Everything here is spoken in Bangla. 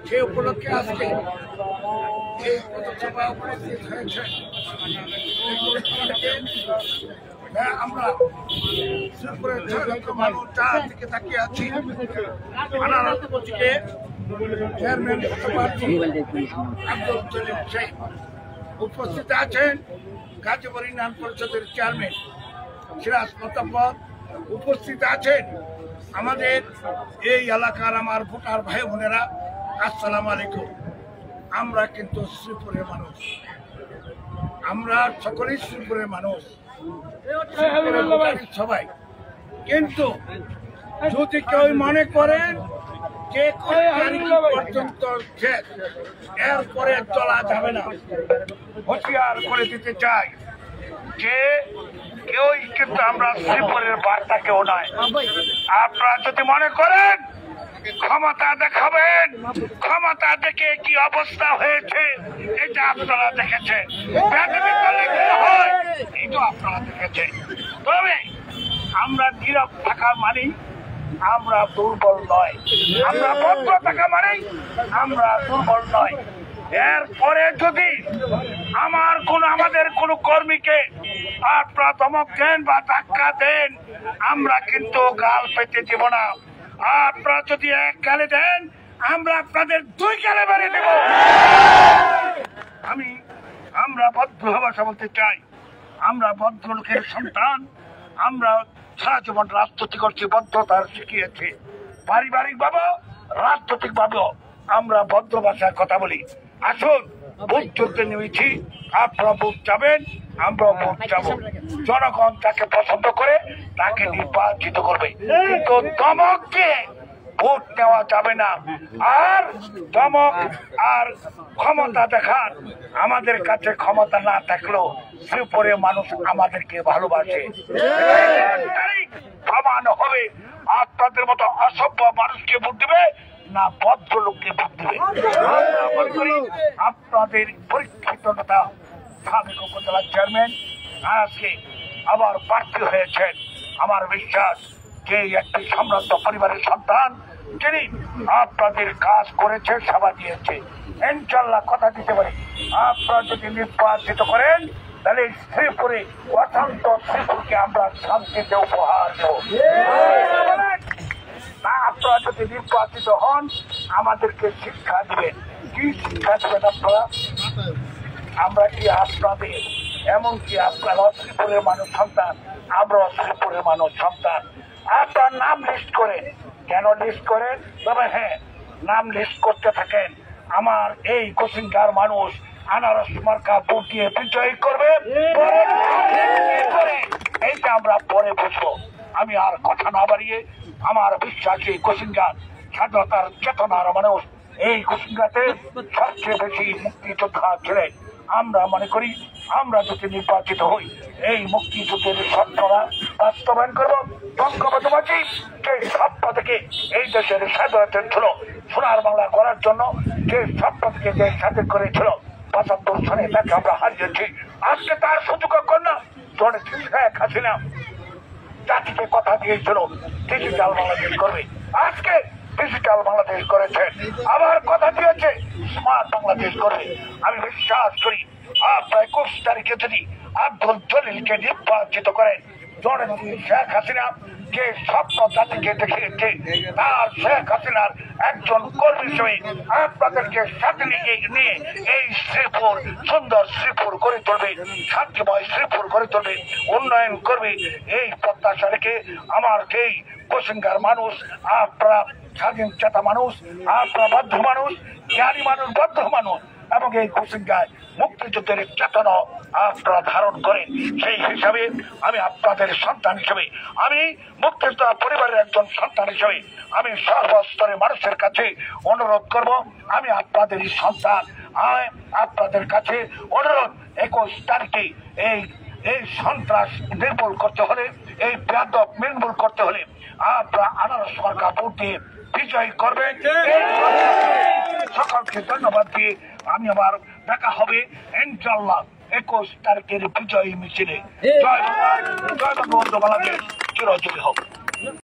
সেই উপলক্ষে আজকে এই পথসভা উপস্থিত হয়েছে। আমরা শ্রীপুরের মানুষ যার দিকে তাকিয়ে আছি, চেয়ারম্যান আব্দুল জলিল শেখ উপস্থিত আছেন, গাজীপুর ইউনিয়ন পরিষদের চেয়ারম্যান সিরাজ মোতাব্বর উপস্থিত আছেন। আমাদের এই এলাকার আমার ভোটার ভাই বোনেরা, আসসালামু আলাইকুম। আমরা কিন্তু শ্রীপুরের মানুষ, আমরা সকলেই শ্রীপুরের মানুষ, সবাই। কিন্তু যদি কেউ মনে করেন যে পর্যন্ত শেষ, এরপরে চলা যাবে না, হুঁশিয়ার করে দিতে চাই যে কেউই কিন্তু আমরা শ্রীপুরের বার্তা কেউ নয়। আপনারা যদি মনে করেন ক্ষমতা দেখাবেন, ক্ষমতা দেখে কি অবস্থা হয়েছে এটা আপনারা দেখেছেন, এইটা আপনারা দেখেছেন। তবে আমরা নীরব থাকা মানে আমরা দুর্বল নয়, আমরা ভদ্র থাকা মানে আমরা দুর্বল নয়। এরপরে যদি আমাদের কোন কর্মীকে আপনারা ধমক দেন বা ধাক্কা দেন, আমরা কিন্তু গাল পেতে দেব না। আপনারা যদি এক গালে দেন, আমরা আপনাদের দুই গালে বাড়িয়ে দেব। আমরা ভদ্র ভাষা বলতে চাই, আমরা ভদ্র লোকের সন্তান। আমরা সারা জীবন রাজনীতি করছি, ভদ্রতার শিখিয়েছি। পারিবারিক ভাবে, রাজনৈতিক ভাবেও আমরা ভদ্র ভাষায় কথা বলি। আসুন, ভোট চলতে নেমেছি, আপনারা ভোট যাবেন, আমরা ভোট যাবো। জনগণ তাকে পছন্দ করে তাকে নির্বাচিত করবে, কিন্তু ধমক দিয়ে ভোট নেওয়া যাবে না। আর ধমক আর ক্ষমতা দেখান, আমাদের কাছে ক্ষমতা না থাকলেও শ্রীপুরে মানুষ আমাদেরকে ভালোবাসে। প্রমাণ হবে আপনাদের মতো অসভ্য মানুষকে ভোট দেবে না ভদ্রলোককে ভোট দেবে। আপনাদের পরীক্ষিত নেতা সাবেক উপজেলা চেয়ারম্যান আজকে আবার প্রার্থী হয়েছেন। আমার বিশ্বাস যে একটি সম্ভ্রান্ত পরিবারের সন্তান, যিনি আপনাদের কাজ করেছে, সেবা দিয়েছে। ইনশাল্লাহ কথা দিতে পারি, আপনারা যদি নির্বাচিত করেন তাহলে শ্রীপুরে অশান্ত শ্রীপুরকে আমরা শান্তিতে উপহার দেব। আপনারা যদি নির্বাচিত হন, আমাদেরকে শিক্ষা দিবেন। কি শিক্ষা দিবেন আপনারা? আমরা কি আপনাদের, এমনকি আপনারা শ্রীপুরের মানুষ সন্তান, আমরা শ্রীপুরের মানুষ সন্তান। আপনার নাম লিস্ট করেন। কেন লিস্ট করেন? তবে হ্যাঁ, নাম লিস্ট করতে থাকেন। আমার এই কোচিংকার মানুষ আনারস মার্কা ভোট দিয়ে বিজয়ী করবে, এইটা আমরা পরে বুঝবো। আমি আর কথা না বাড়িয়ে, আমার বিশ্বাস এই কোচিংকার স্বাধীনতার চেতনার মানুষ, এই কোচিংকাতে সবচেয়ে বেশি মুক্তিযোদ্ধা ছিলেন। আমরা মনে করি আমরা যদি নির্বাচিত হই, এই মুক্তিযুদ্ধের স্বপ্নরা বাস্তবায়ন করব। বঙ্গবন্ধুবাসী যে স্বপ্ন থেকে এই দেশের স্বাধীনতা ছিল, সোনার বাংলা করার জন্য যে স্বপ্ন থেকে যে স্বাধীন করেছিল ৭৫ সালে, তাকে আমরা হারিয়েছি। আজকে তার সুযোগ কন্যা শেখ হাসিনা জাতিকে কথা দিয়েছিল ডিজিটাল বাংলাদেশ করবে। আজকে ডিজিটাল বাংলাদেশ করেছেন, আবার কথা দিয়েছে স্মার্ট বাংলাদেশ করবে। আমি বিশ্বাস করি আপনার ২১ তারিখে যদি আব্দুল জলিলকে নির্বাচিত করেন, জননেত্রী শেখ হাসিনা যে স্বপ্ন জাতিকে দেখিয়েছে, তার শেখ হাসিনার একজন কর্মী হিসেবে আপনাদেরকে সাথে নিয়ে এই শ্রীপুর সুন্দর শ্রীপুর গড়ে তুলবে, শান্তিময় শ্রীপুর গড়ে তুলবে, উন্নয়ন করবে। এই প্রত্যাশা রেখে আমার যেই কোচিংকার মানুষ, আপনারা স্বাধীন চেতা মানুষ, আপনারা বদ্ধ মানুষ, জ্ঞানী মানুষ, বদ্ধ মানুষ, এবং এই কোচিংকায় মুক্তিযুদ্ধের চেতনা আপনারা ধারণ করেন। সেই হিসাবে আমি আপনাদের সন্তান হিসেবে, আমি মুক্তিযোদ্ধা পরিবারের একজন সন্তান হিসেবে আমি সর্বস্তরের মানুষের কাছে অনুরোধ করব, আমি আপনাদেরই সন্তান। আপনাদের কাছে অনুরোধ, ২১ তারিখে এই সন্ত্রাস নির্মূল করতে হলে, এই বেয়াদব নির্মূল করতে হলে আপনারা আনারস মার্কা ভোট দিয়ে বিজয় করবেন। সকলকে ধন্যবাদ দিয়ে আমি আবার দেখা হবে ইনশাআল্লাহ ২১ তারিখের বিজয়ী মিছিলে। জয় বঙ্গবন্ধু বাংলাদেশ চিরজীবী হোক।